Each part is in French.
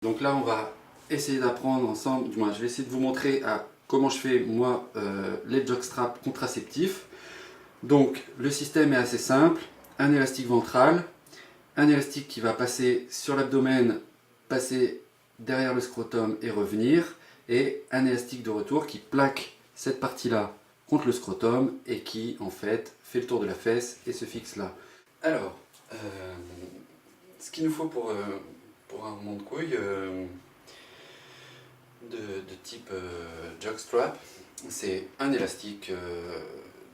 Donc là on va essayer d'apprendre ensemble, du moins je vais essayer de vous montrer comment je fais moi les jockstraps contraceptifs. Donc le système est assez simple, un élastique ventral, un élastique qui va passer sur l'abdomen, passer derrière le scrotum et revenir, et un élastique de retour qui plaque cette partie-là contre le scrotum et qui en fait fait le tour de la fesse et se fixe là. Alors, ce qu'il nous faut pour un roulement de couille de type jockstrap, c'est un élastique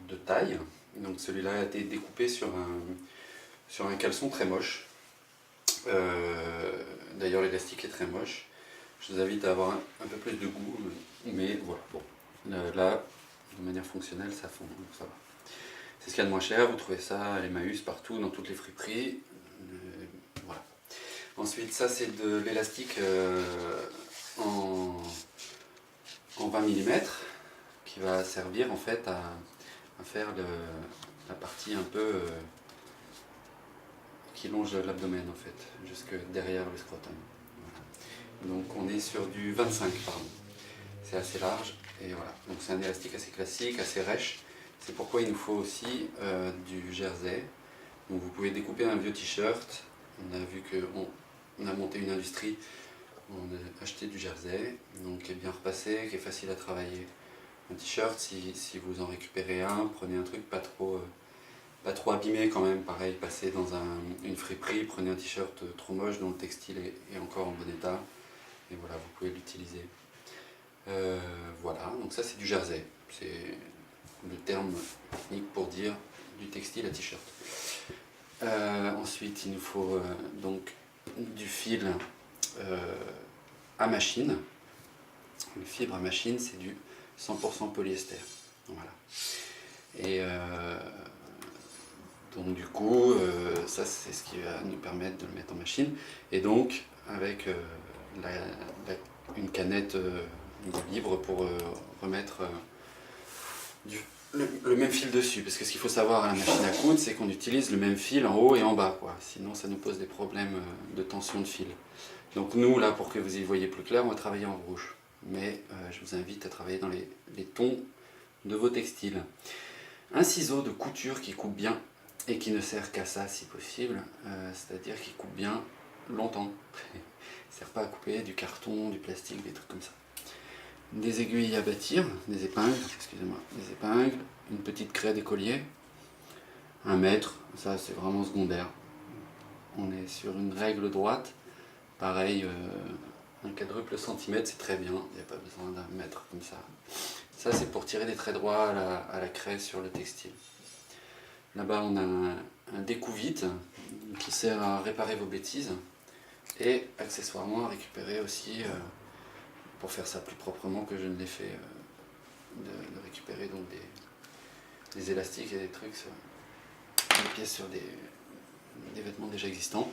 de taille. Donc celui-là a été découpé sur un caleçon très moche. D'ailleurs l'élastique est très moche. Je vous invite à avoir un peu plus de goût, mais voilà, bon, là, de manière fonctionnelle, ça va. C'est ce qu'il y a de moins cher, vous trouvez ça à l'Emmaüs partout, dans toutes les friperies. Voilà. Ensuite, ça c'est de l'élastique en 20 mm qui va servir en fait à faire la partie un peu qui longe l'abdomen en fait, jusque derrière le scrotum. Voilà. Donc on est sur du 25, pardon. C'est assez large et voilà. Donc c'est un élastique assez classique, assez rêche. C'est pourquoi il nous faut aussi du jersey. Donc vous pouvez découper un vieux t-shirt. On a vu qu'on a monté une industrie, on a acheté du jersey, donc qui est bien repassé, qui est facile à travailler. Un t-shirt, si vous en récupérez un, prenez un truc pas trop abîmé quand même, pareil, passez dans une friperie, prenez un t-shirt trop moche dont le textile est encore en bon état, et voilà, vous pouvez l'utiliser. Voilà, donc ça c'est du jersey, c'est le terme technique pour dire du textile à t-shirt. Ensuite il nous faut donc du fil à machine. Le fibre à machine c'est du 100% polyester. Voilà. Et donc du coup, ça c'est ce qui va nous permettre de le mettre en machine. Et donc avec une canette libre pour remettre le même fil dessus. Parce que ce qu'il faut savoir à la machine à coudre, c'est qu'on utilise le même fil en haut et en bas, quoi. Sinon ça nous pose des problèmes de tension de fil. Donc nous, là, pour que vous y voyez plus clair, on va travailler en rouge. Mais je vous invite à travailler dans les tons de vos textiles. Un ciseau de couture qui coupe bien et qui ne sert qu'à ça si possible, c'est-à-dire qui coupe bien longtemps. Il ne sert pas à couper du carton, du plastique, des trucs comme ça. Des aiguilles à bâtir, des épingles, excusez-moi, des épingles, une petite craie d'écolier, 1 mètre, ça c'est vraiment secondaire. On est sur une règle droite, pareil, un quadruple centimètre c'est très bien, il n'y a pas besoin d'un mètre comme ça. Ça c'est pour tirer des traits droits à la craie sur le textile. Là-bas on a un découvite qui sert à réparer vos bêtises et accessoirement à récupérer aussi, pour faire ça plus proprement que je ne l'ai fait, de récupérer donc des élastiques et des trucs, des pièces sur des vêtements déjà existants.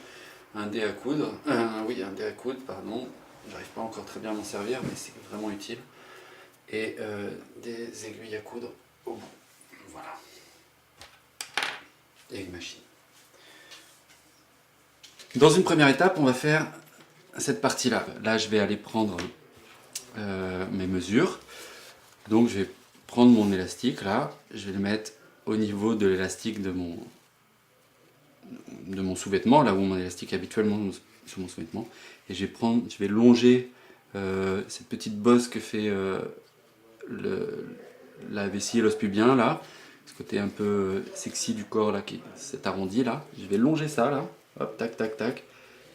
Un dé à coudre, un dé à coudre, pardon, j'arrive pas encore très bien à m'en servir mais c'est vraiment utile. Et des aiguilles à coudre au bout, voilà. Et une machine. Dans une première étape, on va faire cette partie-là. Là, je vais aller prendre mes mesures. Donc, je vais prendre mon élastique, là. Je vais le mettre au niveau de l'élastique de mon sous-vêtement, là où mon élastique est habituellement sur mon sous-vêtement. Et je vais longer cette petite bosse que fait la vessie et l'os pubien, là. Ce côté un peu sexy du corps, là, qui s'est arrondi, là. Je vais longer ça, là. Hop, tac, tac, tac.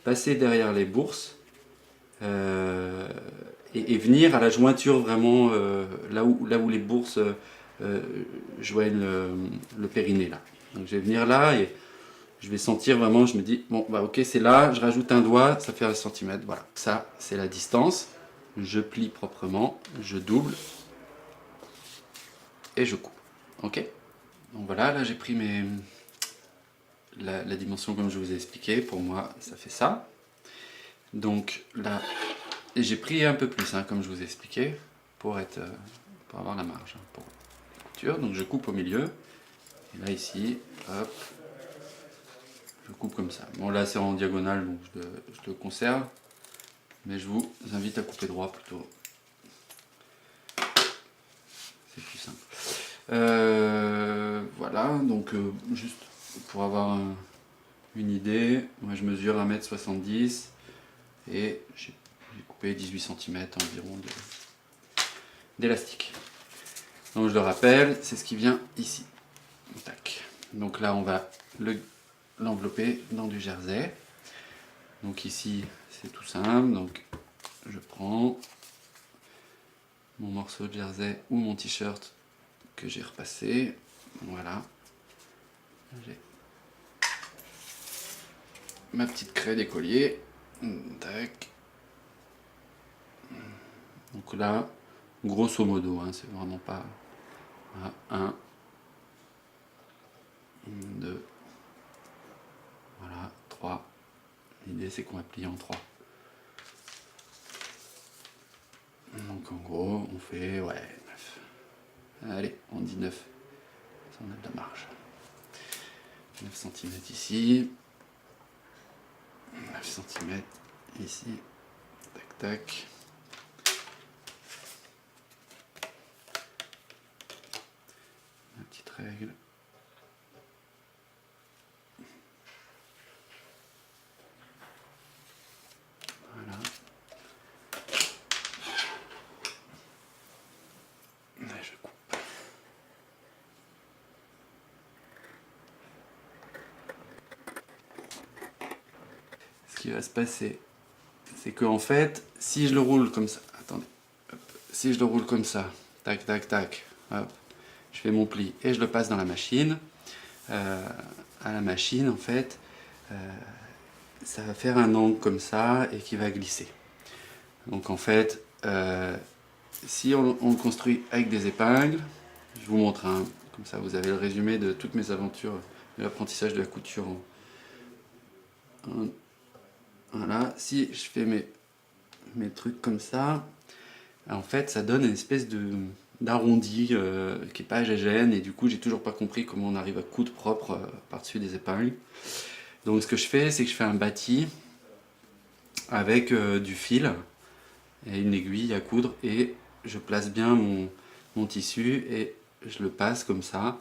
Passer derrière les bourses. Et venir à la jointure vraiment là où les bourses joignent le périnée là. Donc je vais venir là et je vais sentir vraiment, je me dis bon bah ok c'est là, je rajoute un doigt, ça fait 1 cm, voilà. Ça c'est la distance, je plie proprement, je double et je coupe. Ok. Donc voilà, là j'ai pris la dimension comme je vous ai expliqué, pour moi ça fait ça. Donc là, et j'ai pris un peu plus, hein, comme je vous ai expliqué, pour avoir la marge, hein, pour les coutures. Donc je coupe au milieu, et là ici, hop, je coupe comme ça. Bon là c'est en diagonale, donc je le conserve. Mais je vous invite à couper droit plutôt. C'est plus simple. Voilà, donc juste pour avoir une idée, moi je mesure 1m70 et j'ai coupé 18 cm environ d'élastique. Donc je le rappelle, c'est ce qui vient ici. Tac. Donc là on va l'envelopper dans du jersey. Donc ici c'est tout simple, donc je prends mon morceau de jersey ou mon t-shirt que j'ai repassé, voilà, j'ai ma petite craie d'écolier, tac, donc là, grosso modo, hein, c'est vraiment pas, voilà, 1, 2, voilà, 3, l'idée c'est qu'on va plier en 3. Donc en gros, on fait, ouais, 9. Allez, on dit 9. Ça, on a de la marge. 9 cm ici. 9 cm ici. Tac, tac. La petite règle. Voilà. Là, je coupe. Ce qui va se passer, c'est que en fait, si je le roule comme ça, attendez, hop, si je le roule comme ça, tac, tac, tac, hop, je fais mon pli et je le passe dans la machine, à la machine, en fait, ça va faire un angle comme ça et qui va glisser. Donc en fait, si on le construit avec des épingles, je vous montre, hein, comme ça vous avez le résumé de toutes mes aventures de l'apprentissage de la couture. Voilà, si je fais mes trucs comme ça, en fait ça donne une espèce d'arrondi qui n'est pas gégène, et du coup j'ai toujours pas compris comment on arrive à coudre propre par-dessus des épingles. Donc ce que je fais, c'est que je fais un bâti avec du fil et une aiguille à coudre, et je place bien mon tissu et je le passe comme ça,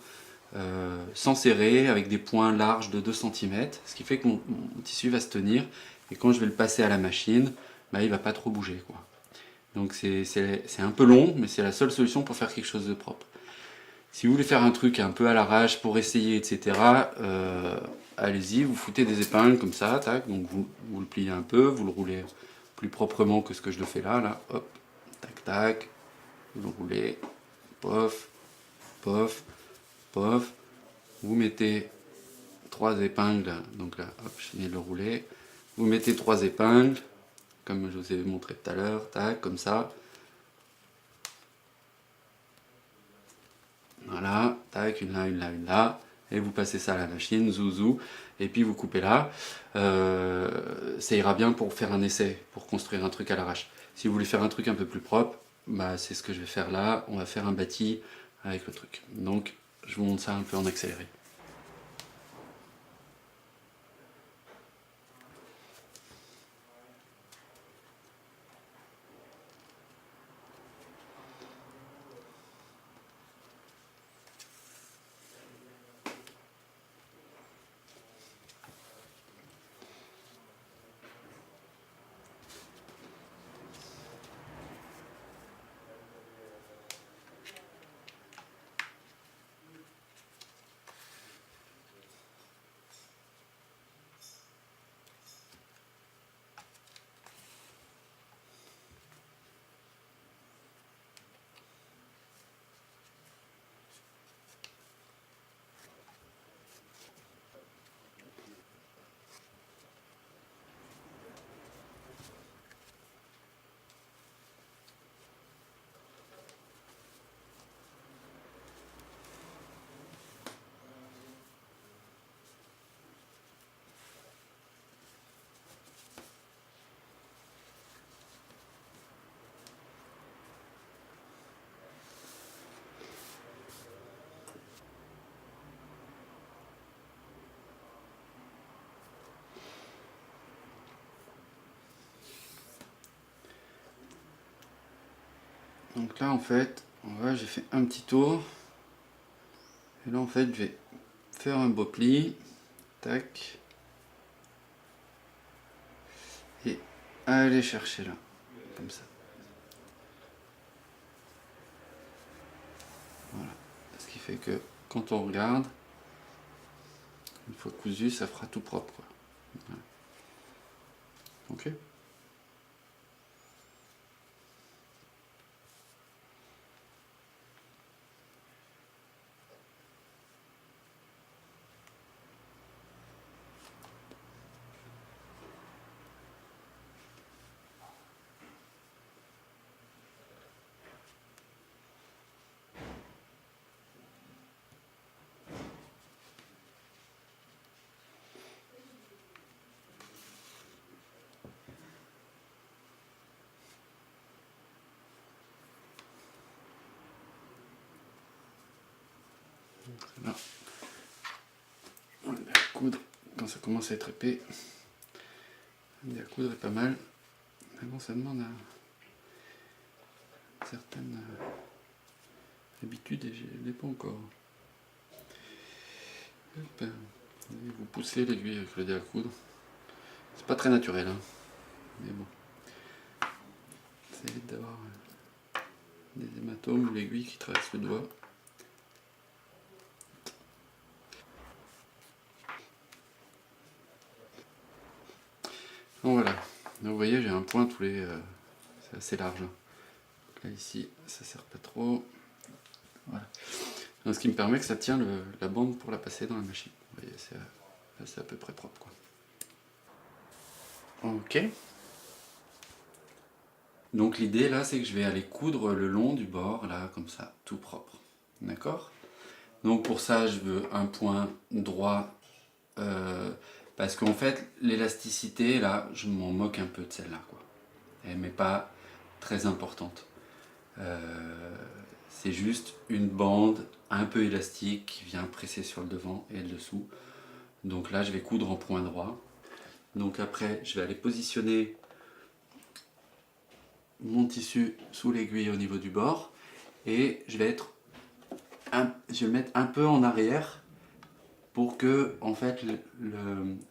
sans serrer, avec des points larges de 2 cm, ce qui fait que mon tissu va se tenir, et quand je vais le passer à la machine, bah, il va pas trop bouger, quoi. Donc c'est un peu long, mais c'est la seule solution pour faire quelque chose de propre. Si vous voulez faire un truc un peu à l'arrache pour essayer, etc., allez-y, vous foutez des épingles comme ça, tac, donc vous le pliez un peu, vous le roulez plus proprement que ce que je le fais là, hop, tac, tac, vous le roulez, pof, pof, pof, vous mettez 3 épingles, donc là, hop, je finis de le rouler, vous mettez 3 épingles, comme je vous ai montré tout à l'heure, tac, comme ça, voilà, tac, une là, une là, une là, et vous passez ça à la machine, zouzou, et puis vous coupez là. Ça ira bien pour faire un essai, pour construire un truc à l'arrache. Si vous voulez faire un truc un peu plus propre, bah, c'est ce que je vais faire là, on va faire un bâti avec le truc. Donc je vous montre ça un peu en accéléré. Donc là en fait, j'ai fait un petit tour. Et là en fait, je vais faire un beau pli. Tac. Et aller chercher là. Comme ça. Voilà. Ce qui fait que quand on regarde, une fois cousu, ça fera tout propre, quoi. Voilà. Ok. Là, on va coudre quand ça commence à être épais. La coudre est pas mal, mais bon, ça demande une certaine habitude et je ne l'ai pas encore. Hop. Vous poussez l'aiguille avec le dé à coudre. C'est pas très naturel, hein, mais bon. Ça évite d'avoir des hématomes ou l'aiguille qui traverse le doigt. Donc voilà, donc vous voyez j'ai un point tous les... c'est assez large. Donc là ici ça sert pas trop. Voilà. Donc, ce qui me permet que ça tient la bande pour la passer dans la machine. Vous voyez c'est à peu près propre quoi. Ok. Donc l'idée là c'est que je vais aller coudre le long du bord là comme ça, tout propre. D'accord? Donc pour ça je veux un point droit. Parce qu'en fait, l'élasticité, là, je m'en moque un peu de celle-là, quoi. Elle n'est pas très importante. C'est juste une bande un peu élastique qui vient presser sur le devant et le dessous. Donc là, je vais coudre en point droit. Donc après, je vais aller positionner mon tissu sous l'aiguille au niveau du bord. Et je vais le mettre un peu en arrière pour que en fait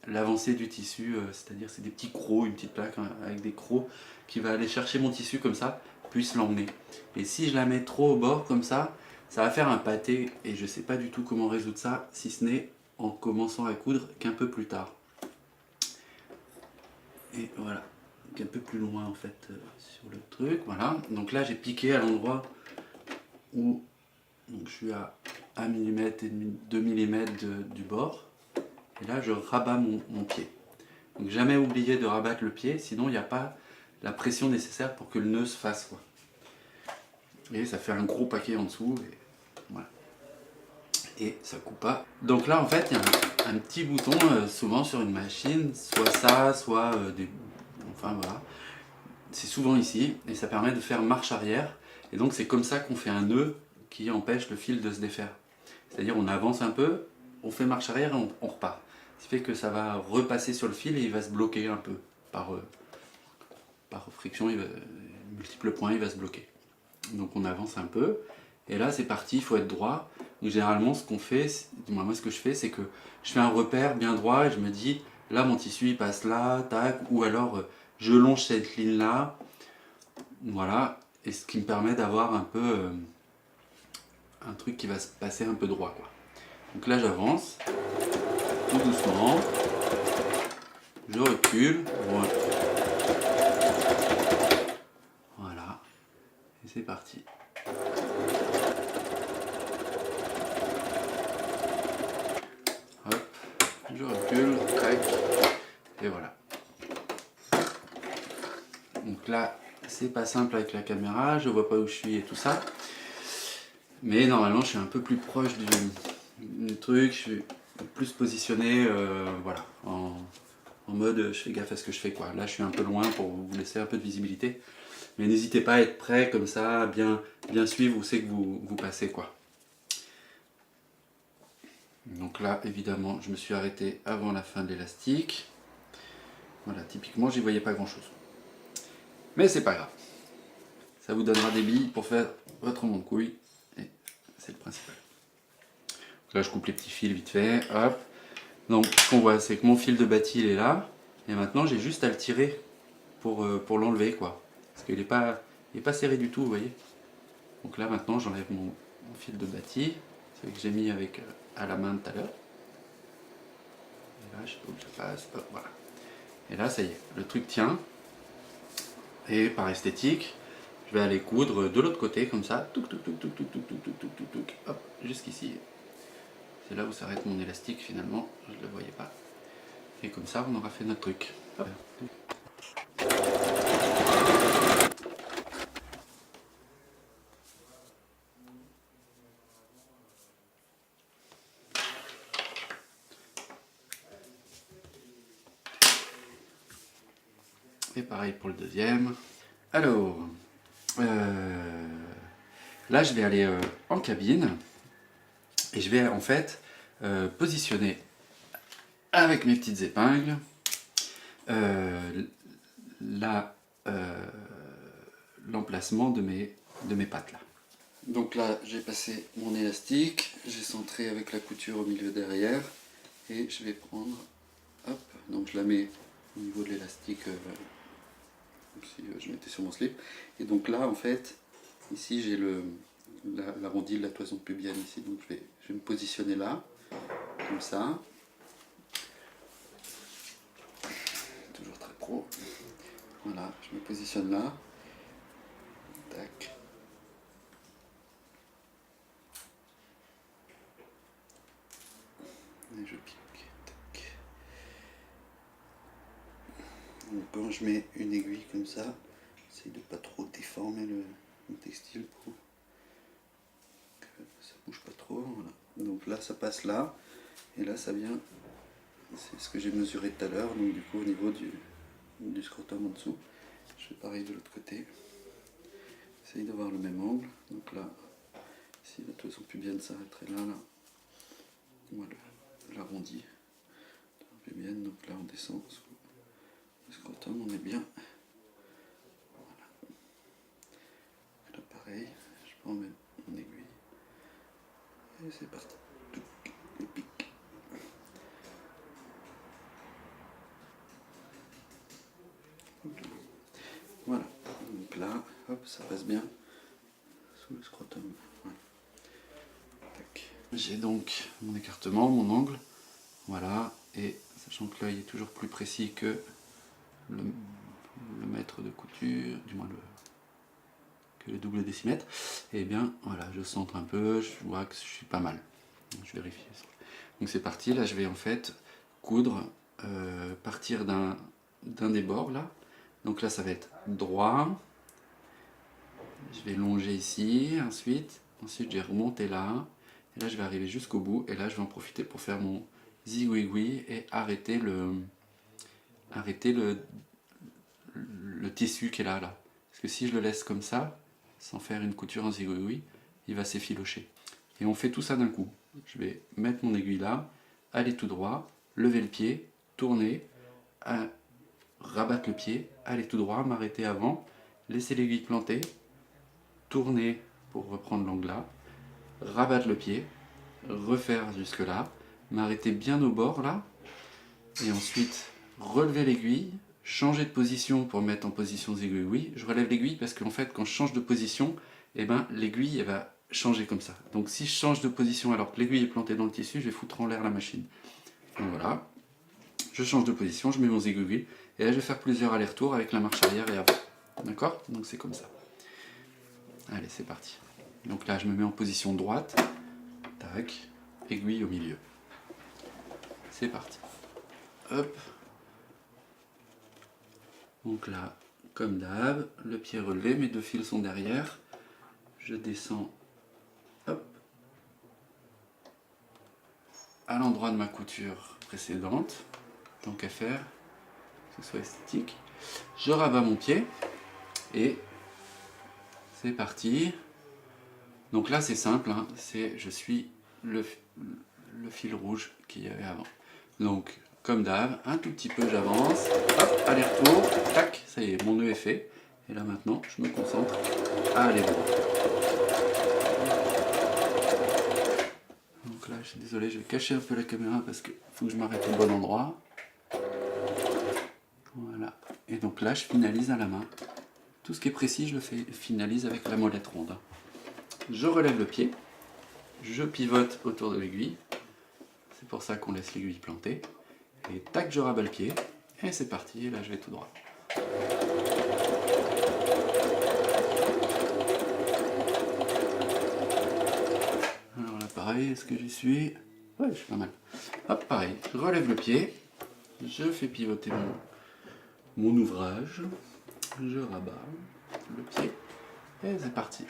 l'avancée du tissu, c'est-à-dire c'est des petits crocs, une petite plaque avec des crocs qui va aller chercher mon tissu comme ça, puisse l'emmener. Et si je la mets trop au bord comme ça va faire un pâté et je sais pas du tout comment résoudre ça, si ce n'est en commençant à coudre qu'un peu plus tard. Et voilà, qu'un peu plus loin en fait sur le truc, voilà. Donc là j'ai piqué à l'endroit où donc, je suis à 1 mm et demi, 2 mm du bord. Et là, je rabats mon pied. Donc jamais oublier de rabattre le pied, sinon il n'y a pas la pression nécessaire pour que le nœud se fasse, quoi. Et ça fait un gros paquet en dessous. Et voilà. Et ça coupe pas. Donc là, en fait, il y a un petit bouton, souvent sur une machine, soit ça, soit des... Enfin voilà. C'est souvent ici, et ça permet de faire marche arrière. Et donc c'est comme ça qu'on fait un nœud qui empêche le fil de se défaire. C'est-à-dire on avance un peu, on fait marche arrière et on repart. Ce qui fait que ça va repasser sur le fil et il va se bloquer un peu. Par friction, multiples points, il va se bloquer. Donc on avance un peu. Et là c'est parti, il faut être droit. Donc généralement ce qu'on fait, moi ce que je fais, c'est que je fais un repère bien droit et je me dis, là mon tissu il passe là, tac, ou alors je longe cette ligne là. Voilà. Et ce qui me permet d'avoir un peu un truc qui va se passer un peu droit, quoi. Donc là j'avance, tout doucement, je recule, voilà, et c'est parti. Hop, je recule, tac, et voilà. Donc là, c'est pas simple avec la caméra, je vois pas où je suis et tout ça. Mais normalement, je suis un peu plus proche du truc, je suis plus positionné, voilà, en mode je fais gaffe à ce que je fais, quoi. Là, je suis un peu loin pour vous laisser un peu de visibilité. Mais n'hésitez pas à être prêt comme ça, bien suivre où c'est que vous passez, quoi. Donc là, évidemment, je me suis arrêté avant la fin de l'élastique. Voilà, typiquement, j'y voyais pas grand chose. Mais c'est pas grave. Ça vous donnera des billes pour faire votre rond de couille. Et c'est le principal. Donc là, je coupe les petits fils vite fait. Hop. Donc, ce qu'on voit, c'est que mon fil de bâti, il est là. Et maintenant, j'ai juste à le tirer pour l'enlever, quoi. Parce qu'il n'est pas serré du tout, vous voyez. Donc là, maintenant, j'enlève mon fil de bâti. Celui que j'ai mis avec à la main tout à l'heure. Et là, je sais pas où ça passe. Hop, voilà. Et là, ça y est, le truc tient. Et par esthétique, je vais aller coudre de l'autre côté, comme ça. Touc, touc, touc, touc, touc, touc, touc, touc, touc, touc, touc, hop, jusqu'ici. C'est là où s'arrête mon élastique, finalement. Je ne le voyais pas. Et comme ça, on aura fait notre truc. Hop. Et pareil pour le deuxième. Alors, là je vais aller en cabine et je vais en fait positionner avec mes petites épingles l'emplacement de mes pattes là. Donc là j'ai passé mon élastique, j'ai centré avec la couture au milieu derrière et je vais prendre, hop, donc je la mets au niveau de l'élastique. Comme si je mettais sur mon slip. Et donc là, en fait, ici j'ai la rondille, la toison pubienne ici. Donc je vais me positionner là, comme ça. Toujours très pro. Voilà, je me positionne là. Tac. Et je pique. Tac. Donc quand je mets une aiguille comme ça, j'essaie de pas trop déformer le textile pour que ça bouge pas trop. Voilà. Donc là ça passe là, et là ça vient, c'est ce que j'ai mesuré tout à l'heure, donc du coup au niveau du scrotum en dessous. Je fais pareil de l'autre côté. J'essaye d'avoir le même angle. Donc là, si la toison pubienne s'arrêterait là, voilà, l'arrondi. Pubienne, donc là on descend sous le scrotum, on est bien. Voilà. Là pareil, je prends mon aiguille. Et c'est parti. Le pic. Voilà. Donc là, hop, ça passe bien sous le scrotum. Voilà. J'ai donc mon écartement, mon angle. Voilà. Et sachant que l'œil est toujours plus précis que le mètre de couture, du moins que le double décimètre, et bien voilà, je centre un peu, je vois que je suis pas mal. Je vérifie. Donc c'est parti, là je vais en fait coudre, partir d'un des bords là. Donc là ça va être droit, je vais longer ici, ensuite je vais remonter là, et là je vais arriver jusqu'au bout, et là je vais en profiter pour faire mon zigouigoui et arrêter le tissu qui est là. Parce que si je le laisse comme ça, sans faire une couture en zigouigoui, il va s'effilocher. Et on fait tout ça d'un coup. Je vais mettre mon aiguille là, aller tout droit, lever le pied, tourner, rabattre le pied, aller tout droit, m'arrêter avant, laisser l'aiguille planter, tourner pour reprendre l'angle là, rabattre le pied, refaire jusque là, m'arrêter bien au bord là, et ensuite relever l'aiguille, changer de position pour mettre en position zigouigoui. Je relève l'aiguille parce qu'en fait quand je change de position, eh ben, l'aiguille elle va changer comme ça. Donc si je change de position alors que l'aiguille est plantée dans le tissu, je vais foutre en l'air la machine. Donc voilà, je change de position, je mets mon zigouigoui, et là je vais faire plusieurs allers-retours avec la marche arrière et avant. D'accord? Donc c'est comme ça. Allez, c'est parti. Donc là je me mets en position droite, tac, aiguille au milieu. C'est parti. Hop. Donc là, comme d'hab, le pied relevé, mes deux fils sont derrière. Je descends, hop, à l'endroit de ma couture précédente, tant qu'à faire, que ce soit esthétique. Je rabats mon pied, et c'est parti. Donc là c'est simple, hein, je suis le fil rouge qu'il y avait avant. Donc comme d'hab, un tout petit peu j'avance, hop, aller-retour, tac, ça y est, mon nœud est fait. Et là maintenant, je me concentre à aller droit. Donc là, je suis désolé, je vais cacher un peu la caméra parce qu'il faut que je m'arrête au bon endroit. Voilà. Et donc là, je finalise à la main. Tout ce qui est précis, je le finalise avec la molette ronde. Je relève le pied. Je pivote autour de l'aiguille. C'est pour ça qu'on laisse l'aiguille plantée. Et tac, je rabats le pied. Et c'est parti. Et là, je vais tout droit. Alors là, pareil, est-ce que j'y suis? Ouais, je suis pas mal. Hop, pareil. Je relève le pied. Je fais pivoter mon ouvrage. Je rabats le pied. Et c'est parti.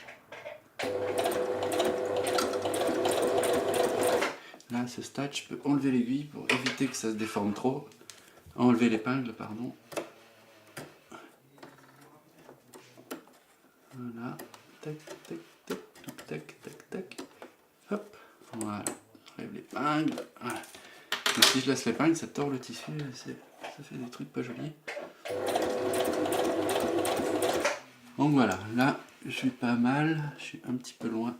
Là, à ce stade, je peux enlever l'aiguille pour éviter que ça se déforme trop. Enlever l'épingle, pardon. Voilà. Tac, tac, tac, tac, tac, tac. Hop. Voilà. J'enlève l'épingle. Voilà. Et si je laisse l'épingle, ça tord le tissu. Ça fait des trucs pas jolis. Donc voilà. Là, je suis pas mal. Je suis un petit peu loin.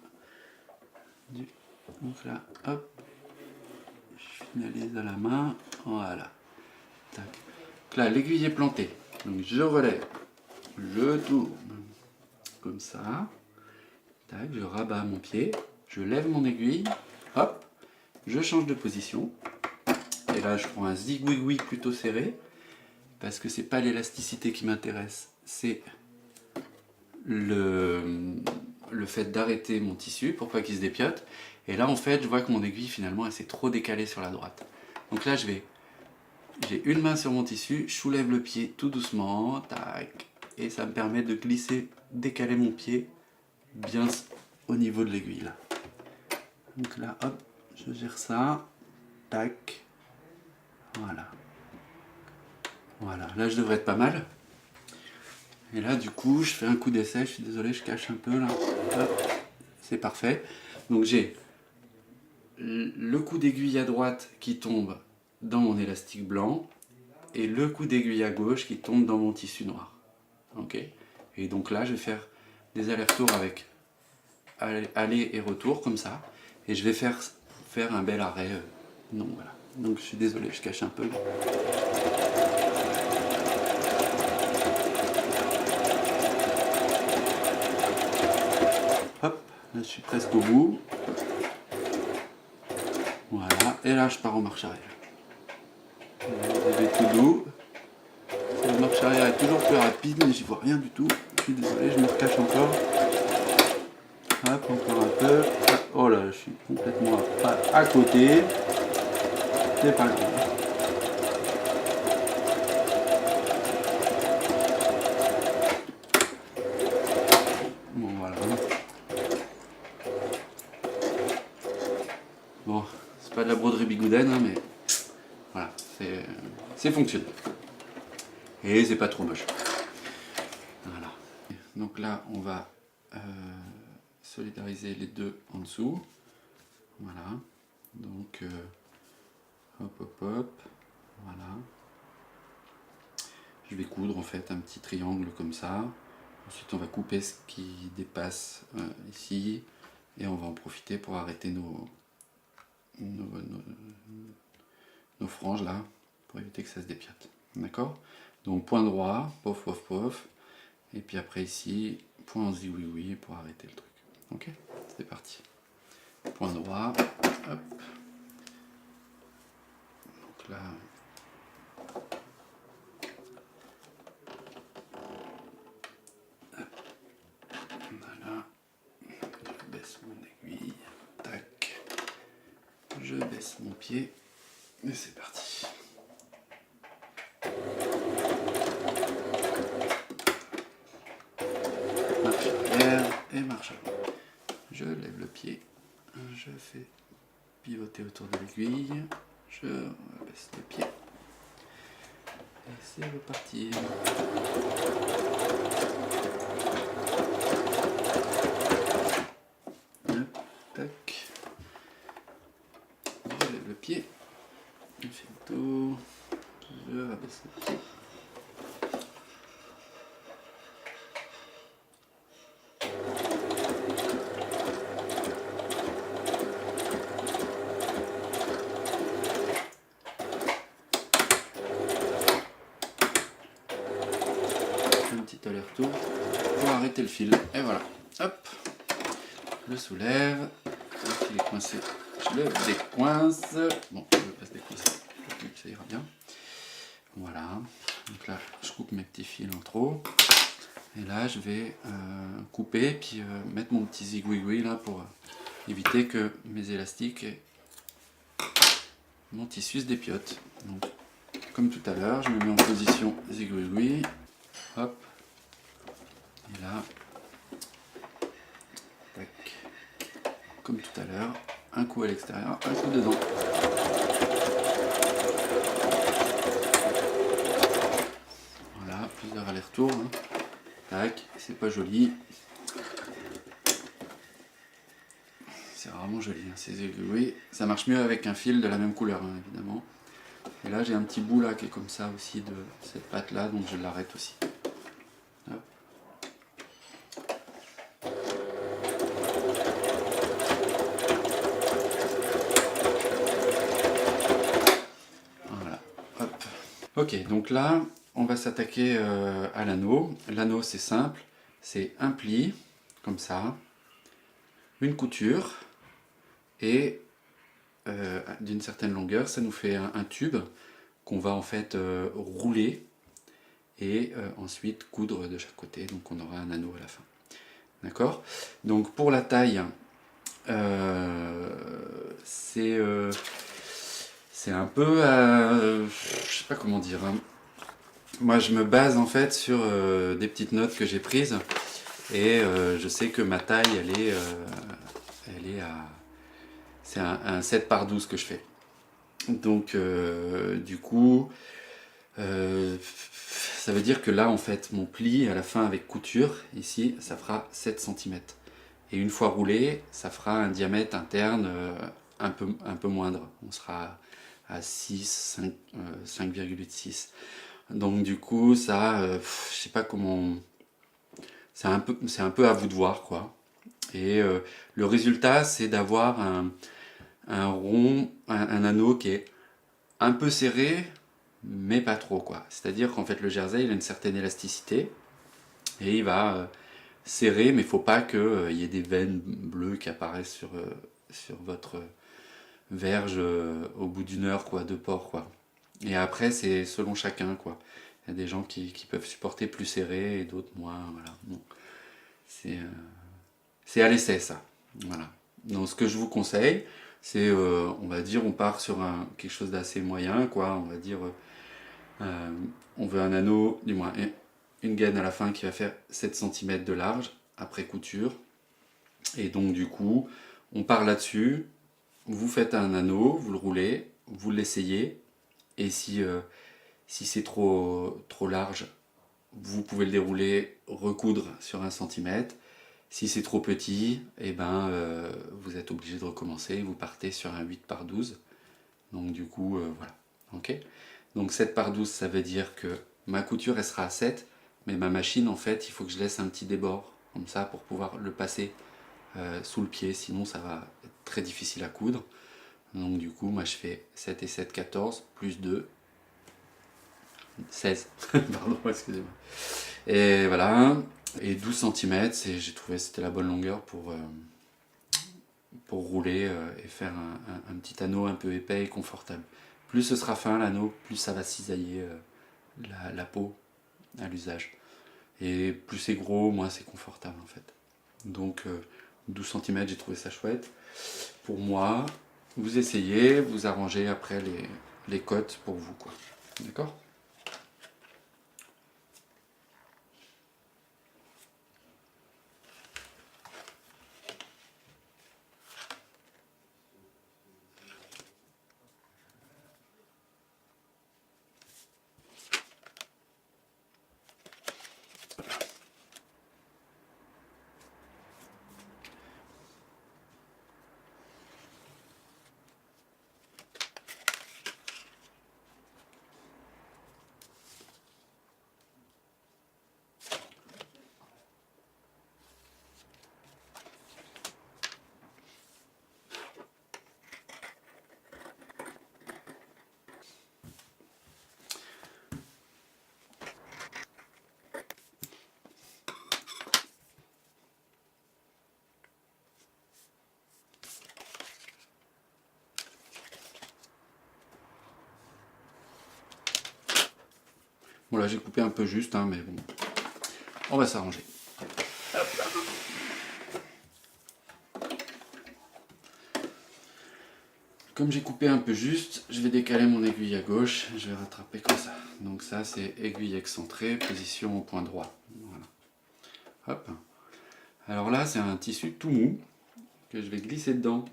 Donc là, hop. Je finalise à la main. Voilà. Tac. Donc là, l'aiguille est plantée. Donc je relève. Je tourne. Comme ça. Tac, je rabats mon pied. Je lève mon aiguille. Hop. Je change de position. Et là, je prends un zigouigoui plutôt serré. Parce que c'est pas l'élasticité qui m'intéresse. C'est le fait d'arrêter mon tissu pour pas qu'il se dépiote. Et là, en fait, je vois que mon aiguille, finalement, elle s'est trop décalée sur la droite. Donc là, j'ai une main sur mon tissu, je soulève le pied tout doucement, tac, et ça me permet de glisser, décaler mon pied bien au niveau de l'aiguille là. Donc là, hop, je gère ça, tac, voilà. Voilà, là je devrais être pas mal. Et là, du coup, je fais un coup d'essai, je suis désolé, je cache un peu là. Hop, c'est parfait. Donc j'ai le coup d'aiguille à droite qui tombe dans mon élastique blanc et le coup d'aiguille à gauche qui tombe dans mon tissu noir. Ok. Et donc là, je vais faire des allers-retours avec aller et retour comme ça. Et je vais faire un bel arrêt. Donc voilà. Donc je suis désolé, je cache un peu. Hop, là je suis presque au bout. Voilà, et là je pars en marche arrière. Je vais tout doux. La marche arrière est toujours plus rapide, mais j'y vois rien du tout. Je suis désolé, je me cache encore. Hop, encore un peu. Oh là, je suis complètement à côté. C'est pas grave. Bon, voilà. Bon, c'est pas de la broderie bigouden, hein, mais voilà, c'est fonctionnel. Et c'est pas trop moche. Voilà. Donc là, on va solidariser les deux en dessous. Voilà. Donc, hop, hop, hop. Voilà. Je vais coudre en fait un petit triangle comme ça. Ensuite, on va couper ce qui dépasse ici. Et on va en profiter pour arrêter nos franges là, pour éviter que ça se dépiote. D'accord? Donc point droit, pof, pof, pof. Et puis après ici, point en zigouigoui pour arrêter le truc. Ok? C'est parti. Point droit, hop. Donc là... Voilà. Je baisse mon aiguille. Tac. Je baisse mon pied. Et c'est parti. Marche arrière et marche avant. Je lève le pied. Je fais pivoter autour de l'aiguille. Je baisse le pied. Et c'est reparti. Hop, tac. Je lève le pied. Je fais le tour. Je rabaisse le pied. surtout pour arrêter le fil. Et voilà, hop, je le soulève, le fil est coincé, je le décoince. Bon, je ne veux pas se décoincer, ça ira bien. Voilà, donc là je coupe mes petits fils en trop. Et là je vais couper puis mettre mon petit zigouigoui là pour éviter que mes élastiques et mon tissu se dépiote. Donc, comme tout à l'heure, je me mets en position zigouigoui. Hop. Et là, tac. Comme tout à l'heure, un coup à l'extérieur, un coup dedans. Voilà, plusieurs allers-retours. Hein. Tac, c'est pas joli. C'est vraiment joli, hein, ces aiguilles. Ça marche mieux avec un fil de la même couleur, hein, évidemment. Et là, j'ai un petit bout là qui est comme ça aussi de cette patte là, donc je l'arrête aussi. Hop. Voilà. Hop. Ok, donc là, on va s'attaquer à l'anneau. L'anneau, c'est simple. C'est un pli, comme ça, une couture, et d'une certaine longueur, ça nous fait un tube qu'on va en fait rouler et ensuite coudre de chaque côté, donc on aura un anneau à la fin. D'accord? Donc pour la taille, c'est un peu, je sais pas comment dire, hein. Moi je me base en fait sur des petites notes que j'ai prises et je sais que ma taille elle est à, c'est un 7 par 12 que je fais. Donc du coup ça veut dire que là en fait mon pli à la fin avec couture ici ça fera 7 cm et une fois roulé ça fera un diamètre interne un peu moindre, on sera à 6, 5,6. Donc du coup ça je sais pas comment, c'est un peu à vous de voir quoi. Et le résultat c'est d'avoir un rond, un anneau qui est un peu serré mais pas trop quoi. C'est-à-dire qu'en fait le jersey il a une certaine élasticité et il va serrer, mais il ne faut pas qu'il y ait des veines bleues qui apparaissent sur votre verge au bout d'une heure quoi, de port quoi. Et après c'est selon chacun quoi. Il y a des gens qui peuvent supporter plus serré et d'autres moins. Voilà. Bon. C'est à l'essai ça. Voilà. Donc ce que je vous conseille, c'est on va dire on part sur quelque chose d'assez moyen quoi. On va dire on veut un anneau, du moins une gaine à la fin qui va faire 7 cm de large après couture. Et donc du coup, on part là-dessus, vous faites un anneau, vous le roulez, vous l'essayez, et si c'est trop large, vous pouvez le dérouler, recoudre sur 1 cm. Si c'est trop petit, eh ben, vous êtes obligé de recommencer, vous partez sur un 8 par 12. Donc du coup, voilà. Ok. Donc 7 par 12, ça veut dire que ma couture, elle sera à 7, mais ma machine, en fait, il faut que je laisse un petit débord, comme ça, pour pouvoir le passer sous le pied, sinon ça va être très difficile à coudre. Donc du coup, moi je fais 7 et 7, 14, plus 2, 16. Pardon, excusez-moi. Et voilà. Et 12 cm, j'ai trouvé que c'était la bonne longueur pour rouler et faire un petit anneau un peu épais et confortable. Plus ce sera fin l'anneau, plus ça va cisailler la peau à l'usage. Et plus c'est gros, moins c'est confortable en fait. Donc 12 cm, j'ai trouvé ça chouette. Pour moi, vous essayez, vous arrangez après les cotes pour vous, quoi. D'accord ? Bon là j'ai coupé un peu juste, hein, mais bon, on va s'arranger. Comme j'ai coupé un peu juste, je vais décaler mon aiguille à gauche, je vais rattraper comme ça. Donc ça c'est aiguille excentrée, position au point droit. Voilà. Hop. Alors là c'est un tissu tout mou que je vais glisser dedans.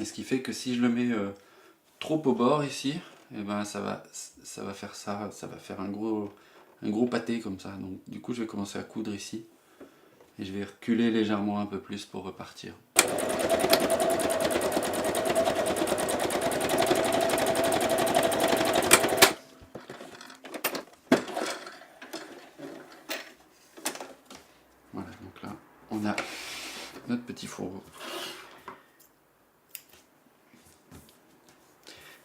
Et ce qui fait que si je le mets trop au bord ici, et ben ça va faire ça, ça va faire un gros pâté comme ça. Donc du coup je vais commencer à coudre ici. Et je vais reculer légèrement un peu plus pour repartir. Voilà, donc là, on a notre petit fourreau.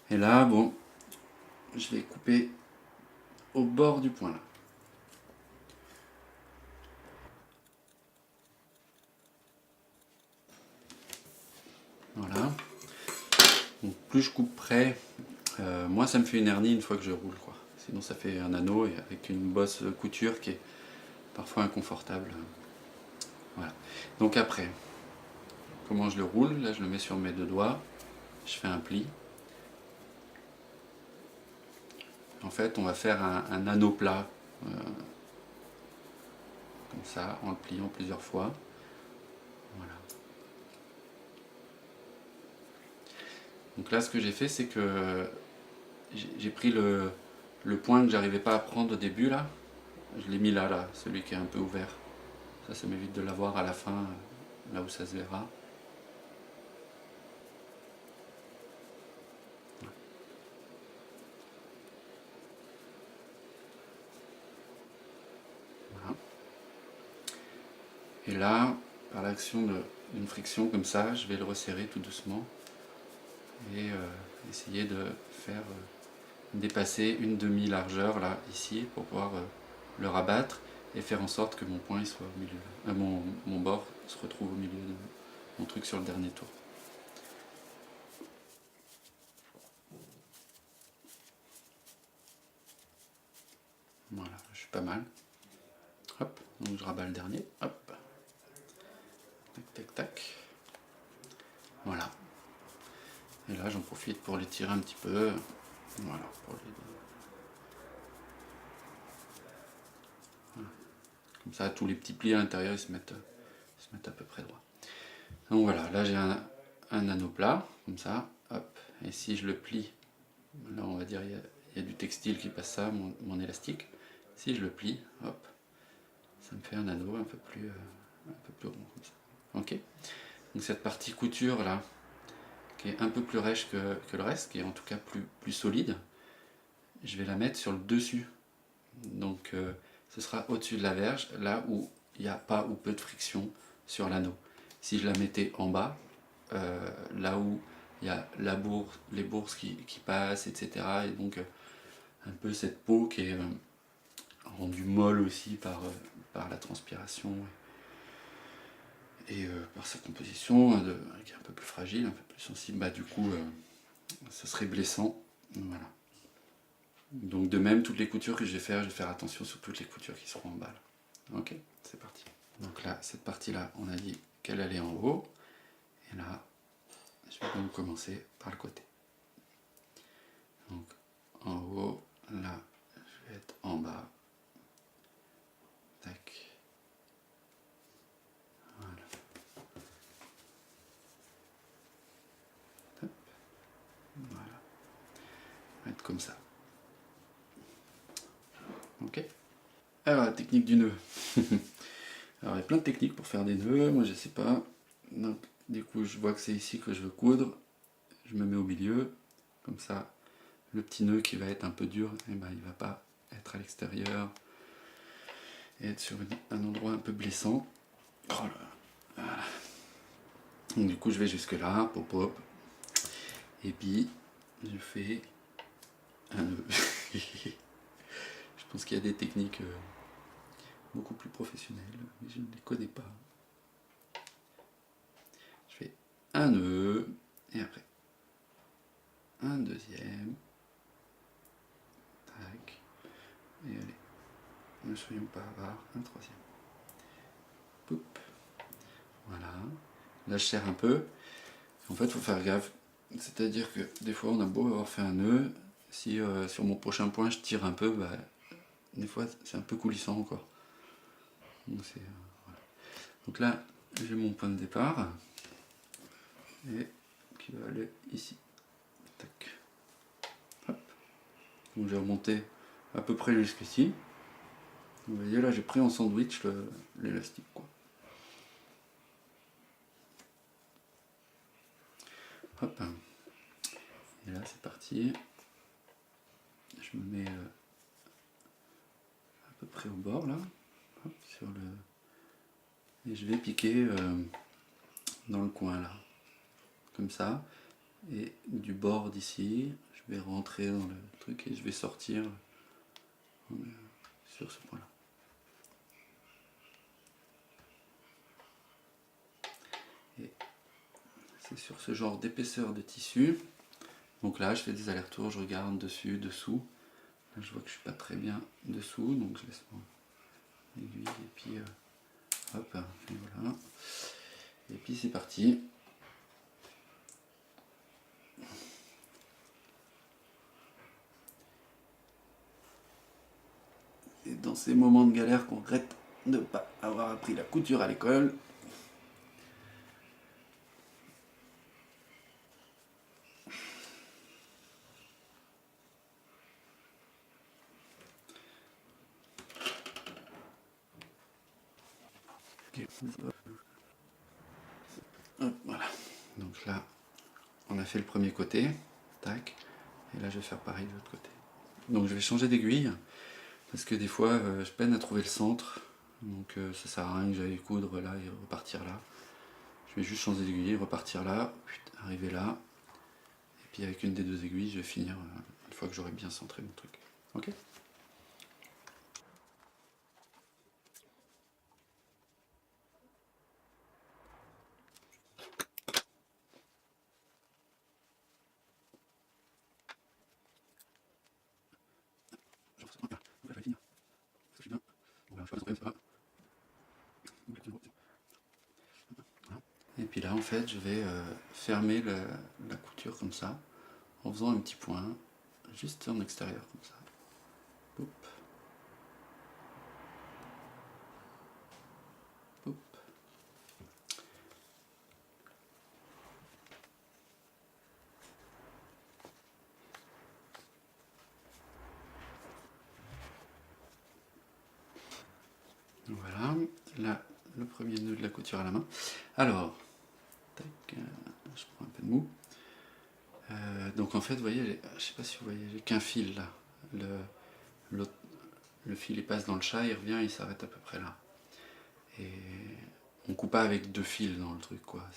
Et là, bon, je vais couper au bord du point là. Voilà. Donc plus je coupe près, moins ça me fait une hernie une fois que je roule, quoi. Sinon ça fait un anneau et avec une bosse couture qui est parfois inconfortable. Voilà. Donc après, comment je le roule? Là je le mets sur mes deux doigts, je fais un pli. En fait on va faire un anneau plat, comme ça, en le pliant plusieurs fois. Voilà. Donc là ce que j'ai fait c'est que j'ai pris le point que j'arrivais pas à prendre au début là, je l'ai mis là, celui qui est un peu ouvert. Ça m'évite de l'avoir à la fin, là où ça se verra. Voilà. Et là, par l'action d'une friction comme ça, je vais le resserrer tout doucement et essayer de faire dépasser une demi-largeur là, ici, pour pouvoir le rabattre et faire en sorte que mon point il soit au milieu, mon bord se retrouve au milieu de mon truc sur le dernier tour. Voilà, je suis pas mal. Hop, donc je rabats le dernier. Hop. Tac, tac, tac. Voilà. Et là, j'en profite pour les tirer un petit peu. Voilà. Voilà. Comme ça, tous les petits plis à l'intérieur, ils se mettent à peu près droit. Donc voilà, là j'ai un anneau plat, comme ça. Hop. Et si je le plie, là on va dire il y a du textile qui passe ça, mon élastique. Si je le plie, hop, ça me fait un anneau un peu plus rond comme ça. Ok. Donc cette partie couture là, qui est un peu plus rêche que le reste, qui est en tout cas plus solide, je vais la mettre sur le dessus. Donc ce sera au-dessus de la verge, là où il n'y a pas ou peu de friction sur l'anneau. Si je la mettais en bas, là où il y a les bourses qui passent, etc. Et donc un peu cette peau qui est rendue molle aussi par la transpiration et par sa composition, qui est un peu plus fragile, un peu plus sensible, bah du coup ce serait blessant. Voilà. Donc de même, toutes les coutures que je vais faire attention sur toutes les coutures qui seront en bas. Là. Ok, c'est parti. Donc là, cette partie-là, on a dit qu'elle allait en haut. Et là, je vais donc commencer par le côté. Donc en haut, là, je vais être en bas. Tac. Voilà. Hop. Voilà. On va être comme ça. Ok. Alors, la technique du nœud. Alors, il y a plein de techniques pour faire des nœuds. Moi, je sais pas. Donc, du coup, je vois que c'est ici que je veux coudre. Je me mets au milieu. Comme ça, le petit nœud qui va être un peu dur, eh ben, il va pas être à l'extérieur et être sur un endroit un peu blessant. Oh là là. Voilà. Donc, du coup, je vais jusque là, pop pop. Et puis, je fais un nœud. Je pense qu'il y a des techniques beaucoup plus professionnelles, mais je ne les connais pas. Je fais un nœud, et après un deuxième, tac, Et allez, ne soyons pas avares, un troisième. Poup. Voilà. Là je serre un peu. En fait il faut faire gaffe. C'est-à-dire que des fois on a beau avoir fait un nœud, si sur mon prochain point je tire un peu, bah, des fois c'est un peu coulissant encore. Donc, voilà. Donc là j'ai mon point de départ et qui va aller ici. Tac. Hop. Donc j'ai remonté à peu près jusqu'ici. Vous voyez là j'ai pris en sandwich l'élastique quoi. Hop. Et là c'est parti. Je me mets à peu près au bord là. Hop, sur le... Et je vais piquer dans le coin là. Comme ça. Et du bord d'ici, je vais rentrer dans le truc et je vais sortir sur ce point là. Et c'est sur ce genre d'épaisseur de tissu. Donc là je fais des allers-retours, je regarde dessus, dessous. Là je vois que je suis pas très bien dessous, donc je laisse mon aiguille et puis hop, et voilà. Et puis c'est parti. Et dans ces moments de galère qu'on regrette de ne pas avoir appris la couture à l'école, hop, voilà. Donc là, on a fait le premier côté, tac, et là je vais faire pareil de l'autre côté. Donc je vais changer d'aiguille, parce que des fois je peine à trouver le centre, donc ça sert à rien que j'aille coudre là et repartir là. Je vais juste changer d'aiguille, repartir là, arriver là, et puis avec une des deux aiguilles je vais finir une fois que j'aurai bien centré mon truc. Ok ? Et puis là en fait je vais fermer la couture comme ça, en faisant un petit point, juste en extérieur comme ça. Poup. Poup. Voilà, là le premier nœud de la couture à la main. Alors, tac, je prends un peu de mou. Donc en fait, vous voyez, je sais pas si vous voyez, j'ai qu'un fil là. Le fil il passe dans le chat, il revient, il s'arrête à peu près là. Et on coupe pas avec deux fils dans le truc quoi.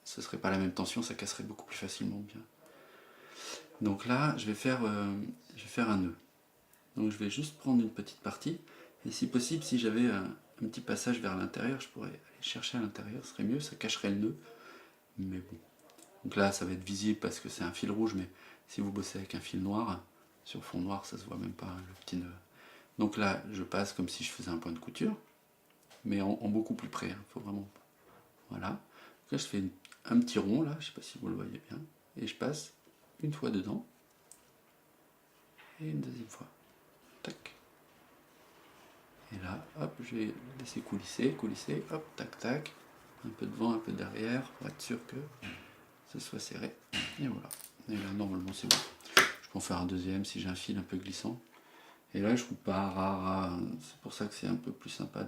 Ce serait pas la même tension, ça casserait beaucoup plus facilement bien. Donc là, je vais faire un nœud. Donc je vais juste prendre une petite partie. Et si possible, si j'avais un petit passage vers l'intérieur, je pourrais aller chercher à l'intérieur, ce serait mieux, ça cacherait le nœud. Mais bon. Donc là, ça va être visible parce que c'est un fil rouge, mais si vous bossez avec un fil noir, sur fond noir, ça se voit même pas, hein, le petit nœud. Donc là, je passe comme si je faisais un point de couture, mais en beaucoup plus près. Hein, faut vraiment. Voilà. Donc là, je fais un petit rond, là, je sais pas si vous le voyez bien, et je passe une fois dedans, et une deuxième fois. Tac. Et là, hop, je vais laisser coulisser, hop, tac, tac. Un peu devant, un peu derrière, pour être sûr que ce soit serré. Et voilà. Et là, normalement, c'est bon. Je peux en faire un deuxième si j'ai un fil un peu glissant. Et là, je coupe pas ras. C'est pour ça que c'est un peu plus sympa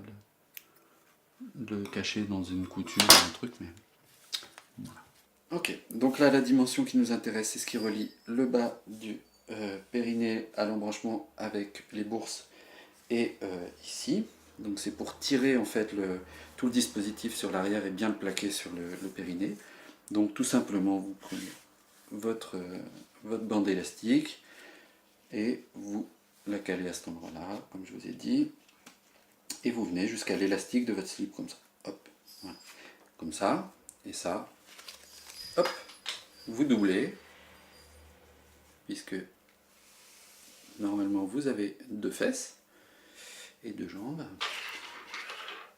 de le cacher dans une couture ou un truc, mais voilà. Ok, donc là, la dimension qui nous intéresse, c'est ce qui relie le bas du périnée à l'embranchement avec les bourses et ici. Donc c'est pour tirer en fait tout le dispositif sur l'arrière et bien le plaquer sur le périnée. Donc tout simplement, vous prenez votre bande élastique et vous la calez à cet endroit-là, comme je vous ai dit, et vous venez jusqu'à l'élastique de votre slip, comme ça. Hop, voilà. Comme ça, et ça, hop, vous doublez, puisque normalement vous avez 2 fesses et 2 jambes,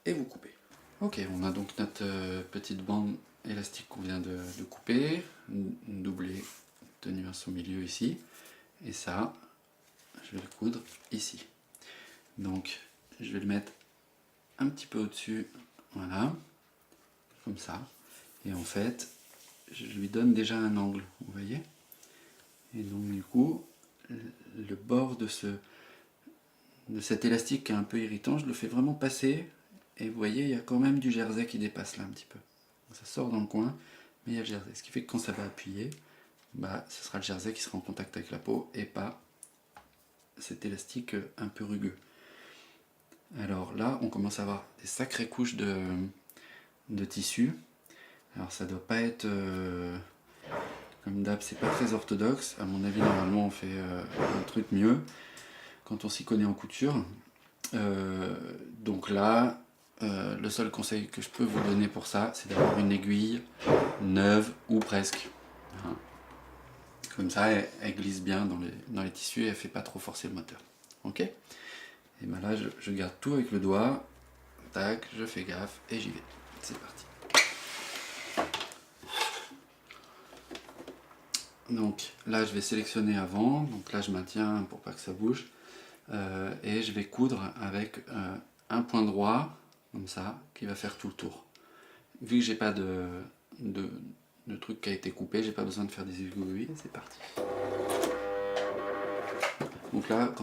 et vous coupez. Ok, on a donc notre petite bande élastique qu'on vient de couper, doublée, tenue à son milieu ici, et ça, je vais le coudre ici. Donc je vais le mettre un petit peu au-dessus, voilà, comme ça, et en fait, je lui donne déjà un angle, vous voyez? Et donc du coup, le bord de cet élastique qui est un peu irritant, je le fais vraiment passer, et vous voyez, il y a quand même du jersey qui dépasse là un petit peu. Donc ça sort dans le coin, mais il y a le jersey, ce qui fait que quand ça va appuyer, bah, ce sera le jersey qui sera en contact avec la peau, et pas cet élastique un peu rugueux. Alors là, on commence à avoir des sacrées couches de tissu. Alors ça doit pas être... comme d'hab, c'est pas très orthodoxe. À mon avis, normalement, on fait un truc mieux quand on s'y connaît en couture. Donc là, le seul conseil que je peux vous donner pour ça, c'est d'avoir une aiguille neuve ou presque. Hein. Comme ça, elle glisse bien dans les tissus et elle fait pas trop forcer le moteur. Ok? Et ben là, je garde tout avec le doigt. Tac, je fais gaffe et j'y vais. C'est parti. Donc là, je vais sélectionner avant. Donc là, je maintiens pour pas que ça bouge. Et je vais coudre avec un point droit, comme ça, qui va faire tout le tour. Vu que j'ai pas de truc qui a été coupé, j'ai pas besoin de faire des aiguilles. C'est parti. Donc là,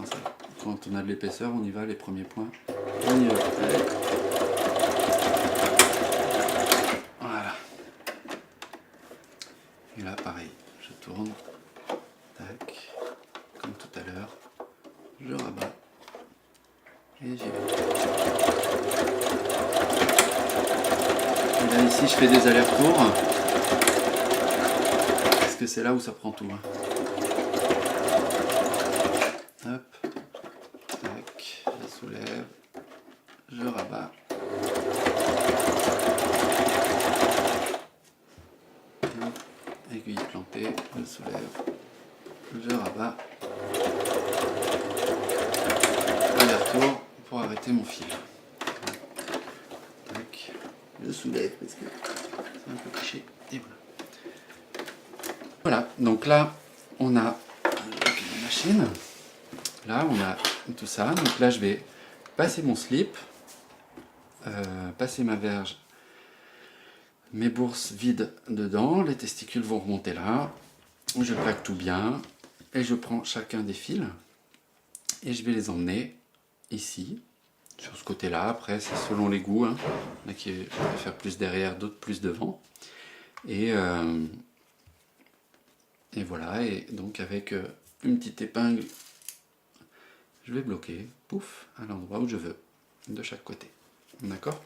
quand on a de l'épaisseur, on y va, les premiers points. On y va. Allez. Voilà. Et là, pareil, je tourne. Tac. Comme tout à l'heure. Je rabats. Et j'y vais. Et là, ici, je fais des allers-retours. Parce que c'est là où ça prend tout. Hein. Hop. Tac. Je soulève. Je rabats. Aiguille plantée, je soulève, je rabats, aller-retour pour arrêter mon fil. Tac, je soulève parce que c'est un peu cliché, et voilà. Voilà, donc là on a la machine, là on a tout ça, donc là je vais passer mon slip, passer ma verge, mes bourses vides dedans, les testicules vont remonter là, je plaque tout bien, et je prends chacun des fils, et je vais les emmener ici, sur ce côté-là. Après, c'est selon les goûts, hein. Il y en a qui préfèrent plus derrière, d'autres plus devant. Et voilà, et donc avec une petite épingle, je vais bloquer, pouf, à l'endroit où je veux, de chaque côté. D'accord?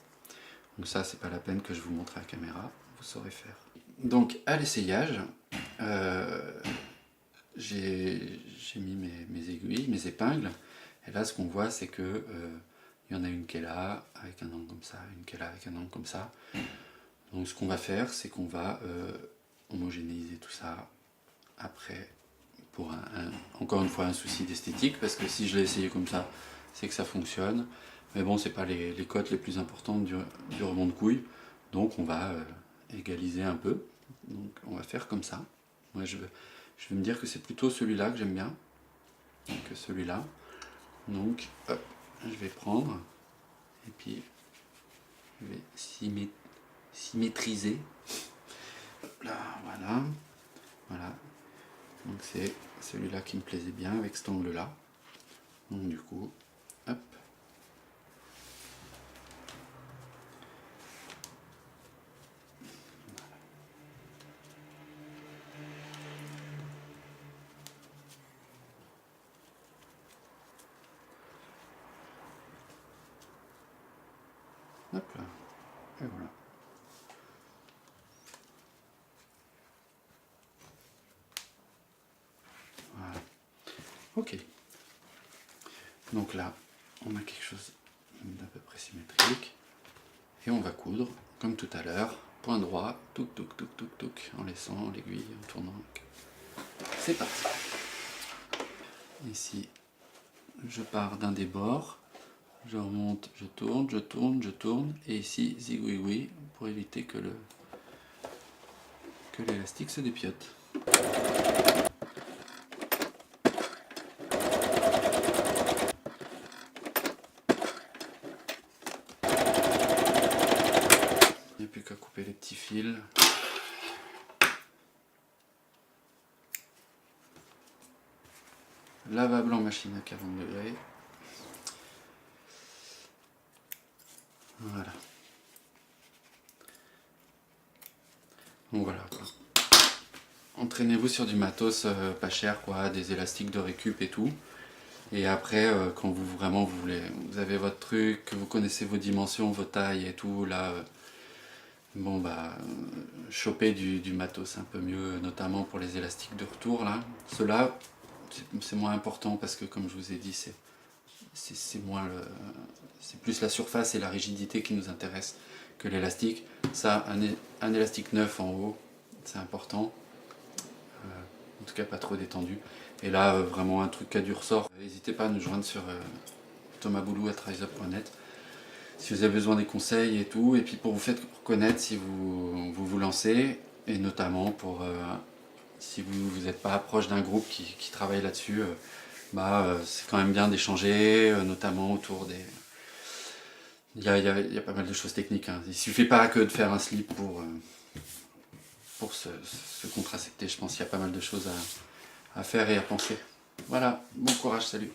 Donc ça, c'est pas la peine que je vous montre à la caméra, vous saurez faire. Donc, à l'essayage, j'ai mis mes aiguilles, mes épingles, et là, ce qu'on voit, c'est que il y en a une qui est là, avec un angle comme ça, une qui est là, avec un angle comme ça. Donc ce qu'on va faire, c'est qu'on va homogénéiser tout ça après, pour encore une fois un souci d'esthétique, parce que si je l'ai essayé comme ça, c'est que ça fonctionne. Mais bon, c'est pas les cotes les plus importantes du rebond de couille, donc on va égaliser un peu. Donc on va faire comme ça. Moi je vais me dire que c'est plutôt celui-là que j'aime bien, que celui-là. Donc hop, je vais prendre, et puis je vais symétriser. Là, voilà. Voilà. Donc c'est celui-là qui me plaisait bien avec cet angle-là. Donc du coup, hop. Hop là. Et voilà. Voilà. Ok. Donc là, on a quelque chose d'à peu près symétrique. Et on va coudre, comme tout à l'heure, point droit, touc, touc, touc, touc, touc, en laissant l'aiguille, en tournant. C'est parti. Ici, je pars d'un des bords, je remonte, je tourne, je tourne, je tourne, et ici zigouigoui pour éviter que l'élastique se dépiote. Il n'y a plus qu'à couper les petits fils. Lavable en machine à 40 degrés. Voilà. Donc voilà quoi. Entraînez-vous sur du matos pas cher quoi, des élastiques de récup et tout. Et après quand vous avez votre truc, que vous connaissez vos dimensions, vos tailles et tout, là bon bah choper du matos un peu mieux, notamment pour les élastiques de retour là. Ceux-là c'est moins important parce que comme je vous ai dit c'est plus la surface et la rigidité qui nous intéressent que l'élastique. Ça, un élastique neuf en haut, c'est important. En tout cas pas trop détendu. Et là vraiment un truc qui a du ressort. N'hésitez pas à nous joindre sur thomasboulou@riseup.net si vous avez besoin des conseils et tout. Et puis pour vous faire reconnaître si vous lancez, et notamment pour si vous n'êtes pas proche d'un groupe qui travaille là-dessus, c'est quand même bien d'échanger, notamment autour des... Il y a pas mal de choses techniques. Hein. Il ne suffit pas que de faire un slip pour se contracepter. Je pense qu'il y a pas mal de choses à faire et à penser. Voilà, bon courage, salut.